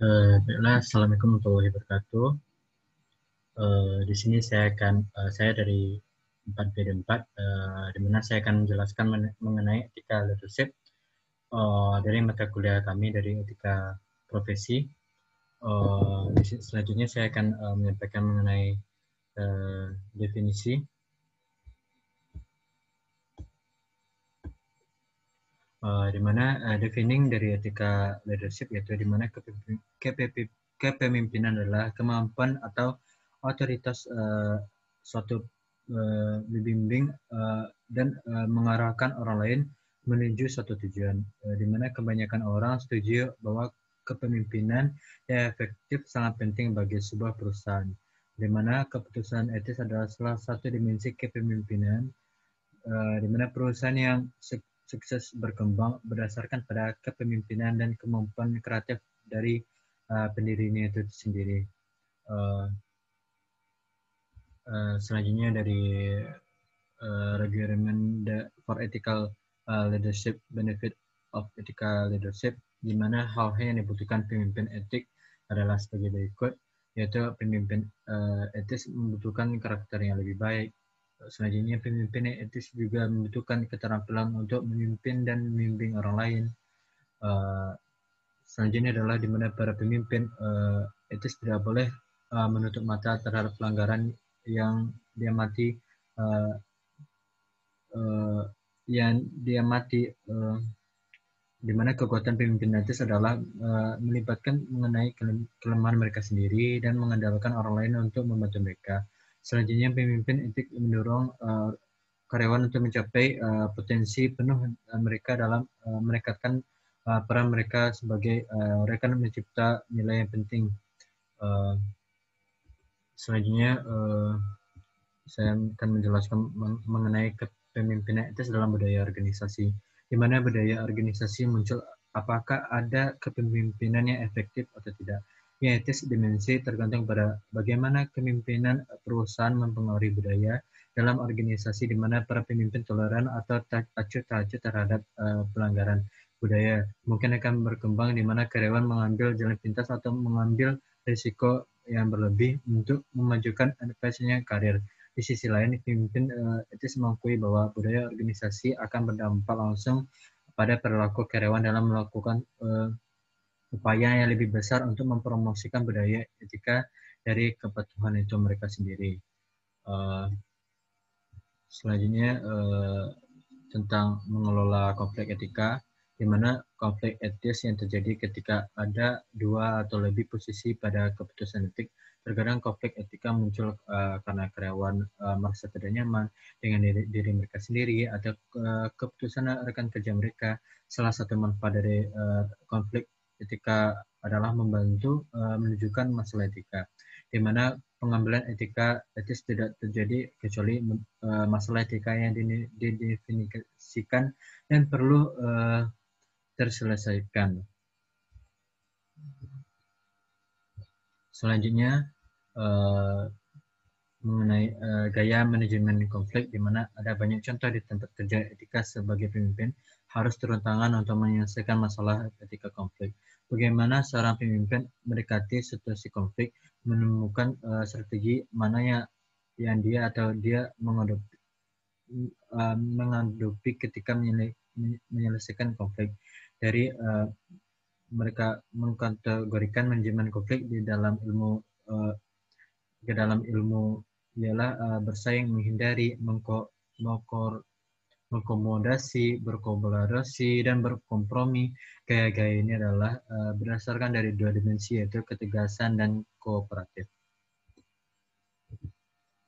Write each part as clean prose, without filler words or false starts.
Baiklah, Assalamualaikum warahmatullahi wabarakatuh. Di sini saya dari 4B4, di mana saya akan menjelaskan mengenai etika leadership dari mata kuliah kami dari etika profesi. Selanjutnya saya akan menyampaikan mengenai definisi, di mana defining dari etika leadership yaitu di mana kepemimpinan adalah kemampuan atau otoritas suatu membimbing dan mengarahkan orang lain menuju suatu tujuan, di mana kebanyakan orang setuju bahwa kepemimpinan yang efektif sangat penting bagi sebuah perusahaan, di mana keputusan etis adalah salah satu dimensi kepemimpinan, di mana perusahaan yang sukses berkembang berdasarkan pada kepemimpinan dan kemampuan kreatif dari pendirinya itu sendiri. Selanjutnya dari Requirement for Ethical Leadership, Benefit of Ethical Leadership, di mana hal-hal yang dibutuhkan pemimpin etik adalah sebagai berikut, yaitu pemimpin etis membutuhkan karakter yang lebih baik. Selanjutnya, pemimpin etis juga membutuhkan keterampilan untuk memimpin dan membimbing orang lain. Selanjutnya adalah di mana para pemimpin etis tidak boleh menutup mata terhadap pelanggaran yang diamati di mana kekuatan pemimpin etis adalah melibatkan mengenai kelemahan mereka sendiri dan mengandalkan orang lain untuk membantu mereka. Selanjutnya, pemimpin etik mendorong karyawan untuk mencapai potensi penuh mereka dalam merekatkan peran mereka sebagai rekan mencipta nilai yang penting. Selanjutnya, saya akan menjelaskan mengenai kepemimpinan etis dalam budaya organisasi. Di mana budaya organisasi muncul, apakah ada kepemimpinan yang efektif atau tidak. Yang etis dimensi tergantung pada bagaimana kepemimpinan perusahaan mempengaruhi budaya dalam organisasi, di mana para pemimpin toleran atau acuh tak acuh terhadap pelanggaran budaya mungkin akan berkembang, di mana karyawan mengambil jalan pintas atau mengambil risiko yang berlebih untuk memajukan advance-nya karir. Di sisi lain, pemimpin etis mengakui bahwa budaya organisasi akan berdampak langsung pada perilaku karyawan dalam melakukan upaya yang lebih besar untuk mempromosikan budaya etika dari kepatuhan itu mereka sendiri. Selanjutnya tentang mengelola konflik etika, di mana konflik etis yang terjadi ketika ada dua atau lebih posisi pada keputusan etik. Terkadang konflik etika muncul karena karyawan merasa tidak nyaman dengan diri mereka sendiri atau keputusan rekan kerja mereka. Salah satu manfaat dari konflik etika adalah membantu menunjukkan masalah etika, di mana pengambilan etis tidak terjadi kecuali masalah etika yang didefinisikan dan perlu terselesaikan. Selanjutnya mengenai gaya manajemen konflik, di mana ada banyak contoh di tempat kerja etika sebagai pemimpin harus turun tangan untuk menyelesaikan masalah etika konflik. Bagaimana seorang pemimpin mendekati situasi konflik, menemukan strategi mana yang dia atau dia menghadapi ketika menyelesaikan konflik. Dari mereka mengkategorikan manajemen konflik di dalam ilmu ialah bersaing, menghindari, mengakomodasi, berkolaborasi, dan berkompromi. Gaya-gaya ini adalah berdasarkan dari dua dimensi, yaitu ketegasan dan kooperatif.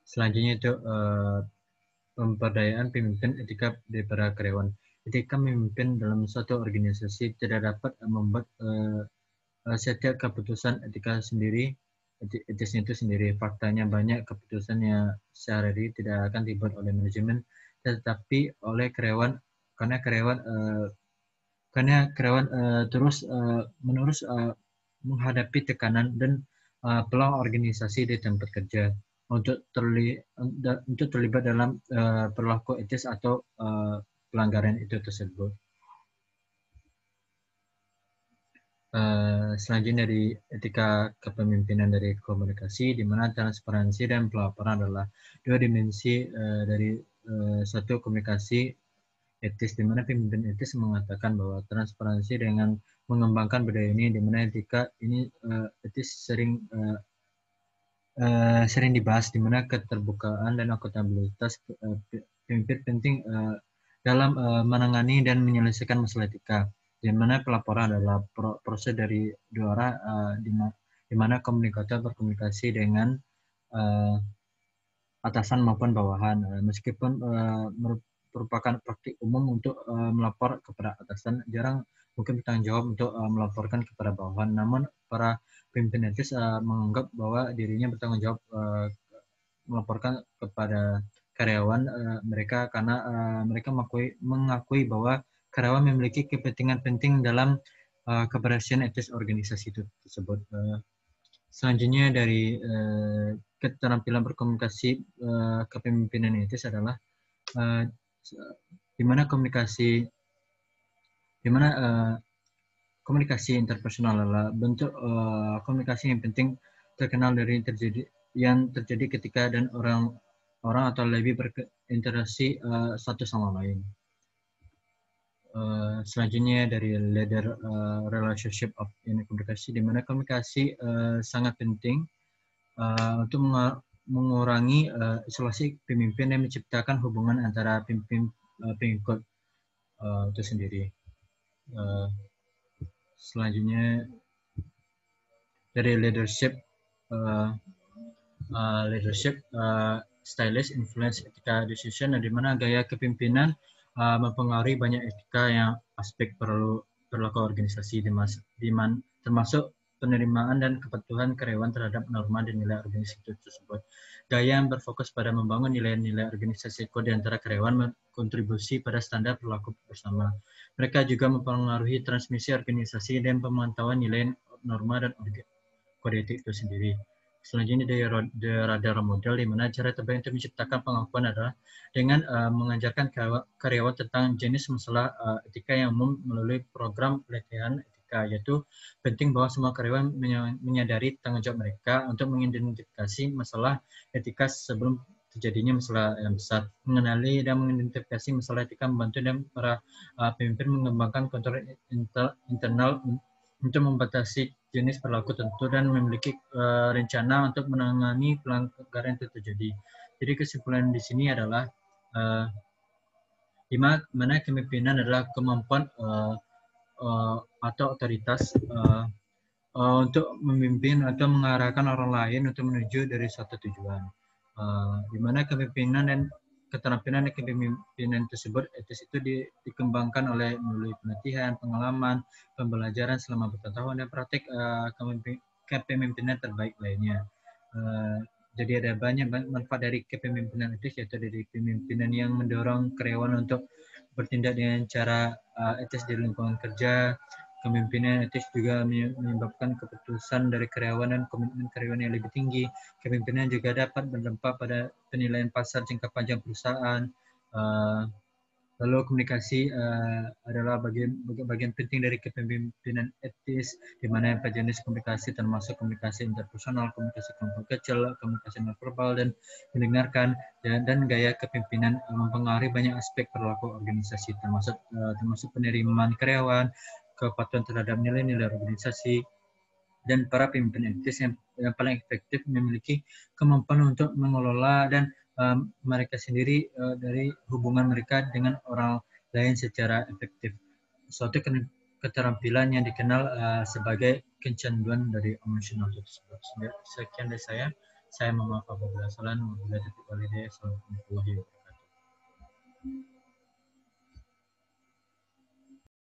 Selanjutnya itu pemberdayaan pemimpin etika dari para karyawan. Etika memimpin dalam suatu organisasi tidak dapat membuat setiap keputusan etika sendiri, etisnya itu sendiri. Faktanya banyak keputusan yang sehari-hari tidak akan dibuat oleh manajemen, tetapi oleh karyawan, karena karyawan terus menerus menghadapi tekanan dan peluang organisasi di tempat kerja untuk terlibat dalam perilaku etis atau pelanggaran itu tersebut. Selanjutnya dari etika kepemimpinan dari komunikasi, di mana transparansi dan pelaporan adalah dua dimensi dari suatu komunikasi etis, di mana pemimpin etis mengatakan bahwa transparansi dengan mengembangkan budaya ini, di mana etika ini etis sering dibahas, di mana keterbukaan dan akuntabilitas pemimpin penting dalam menangani dan menyelesaikan masalah etika, di mana pelaporan adalah proses dari dua arah, di mana komunikator berkomunikasi dengan atasan maupun bawahan, meskipun merupakan praktik umum untuk melapor kepada atasan, jarang mungkin bertanggung jawab untuk melaporkan kepada bawahan. Namun para pemimpin etis menganggap bahwa dirinya bertanggung jawab melaporkan kepada karyawan mereka, karena mereka mengakui bahwa karyawan memiliki kepentingan penting dalam keberhasilan etis organisasi itu tersebut. Selanjutnya dari keterampilan berkomunikasi kepemimpinan etis adalah di mana komunikasi komunikasi interpersonal adalah bentuk komunikasi yang penting terkenal dari yang terjadi ketika dan orang atau lebih berinteraksi satu sama lain. Selanjutnya dari leader relationship of in komunikasi, di mana komunikasi sangat penting untuk mengurangi isolasi pemimpin dan menciptakan hubungan antara pengikut itu sendiri. Selanjutnya dari leadership stylist influence etika decision, di mana gaya kepemimpinan mempengaruhi banyak etika yang aspek perilaku organisasi, termasuk penerimaan dan kepatuhan karyawan terhadap norma dan nilai organisasi tersebut. Gaya yang berfokus pada membangun nilai-nilai organisasi di antara karyawan berkontribusi pada standar perilaku bersama. Mereka juga mempengaruhi transmisi organisasi dan pemantauan nilai norma dan kode etik itu sendiri. Selanjutnya dari radar model, di mana cara terbaik untuk menciptakan pengakuan adalah dengan mengajarkan karyawan tentang jenis masalah etika yang umum melalui program pelatihan etika, yaitu penting bahwa semua karyawan menyadari tanggung jawab mereka untuk mengidentifikasi masalah etika sebelum terjadinya masalah yang besar. Mengenali dan mengidentifikasi masalah etika membantu dan para pemimpin mengembangkan kontrol internal untuk membatasi jenis perilaku tertentu dan memiliki rencana untuk menangani pelanggaran yang terjadi. Jadi kesimpulan di sini adalah di mana kepemimpinan adalah kemampuan atau otoritas untuk memimpin atau mengarahkan orang lain untuk menuju dari suatu tujuan. Di mana kepemimpinan dan keterampilan kepemimpinan tersebut etis itu dikembangkan melalui pelatihan, pengalaman, pembelajaran selama bertahun-tahun dan praktik kepemimpinan terbaik lainnya. Jadi ada banyak manfaat dari kepemimpinan etis, yaitu dari kepemimpinan yang mendorong karyawan untuk bertindak dengan cara etis di lingkungan kerja. Kepemimpinan etis juga menyebabkan keputusan dari karyawan dan komitmen karyawan yang lebih tinggi. Kepemimpinan juga dapat berdampak pada penilaian pasar jangka panjang perusahaan. Lalu komunikasi adalah bagian penting dari kepemimpinan etis, di mana jenis komunikasi termasuk komunikasi interpersonal, komunikasi kelompok kecil, komunikasi nonverbal dan mendengarkan, dan gaya kepemimpinan mempengaruhi banyak aspek perilaku organisasi, termasuk penerimaan karyawan, kepatuhan terhadap nilai-nilai organisasi, dan para pemimpin etis yang paling efektif memiliki kemampuan untuk mengelola dan mereka sendiri dari hubungan mereka dengan orang lain secara efektif. Suatu keterampilan yang dikenal sebagai kecanduan dari emosional tersebut. Sekian dari saya. Saya mohon maaf apabila salah. Wabillahi taufiq wal hidayah. Assalamualaikum warahmatullahi wabarakatuh.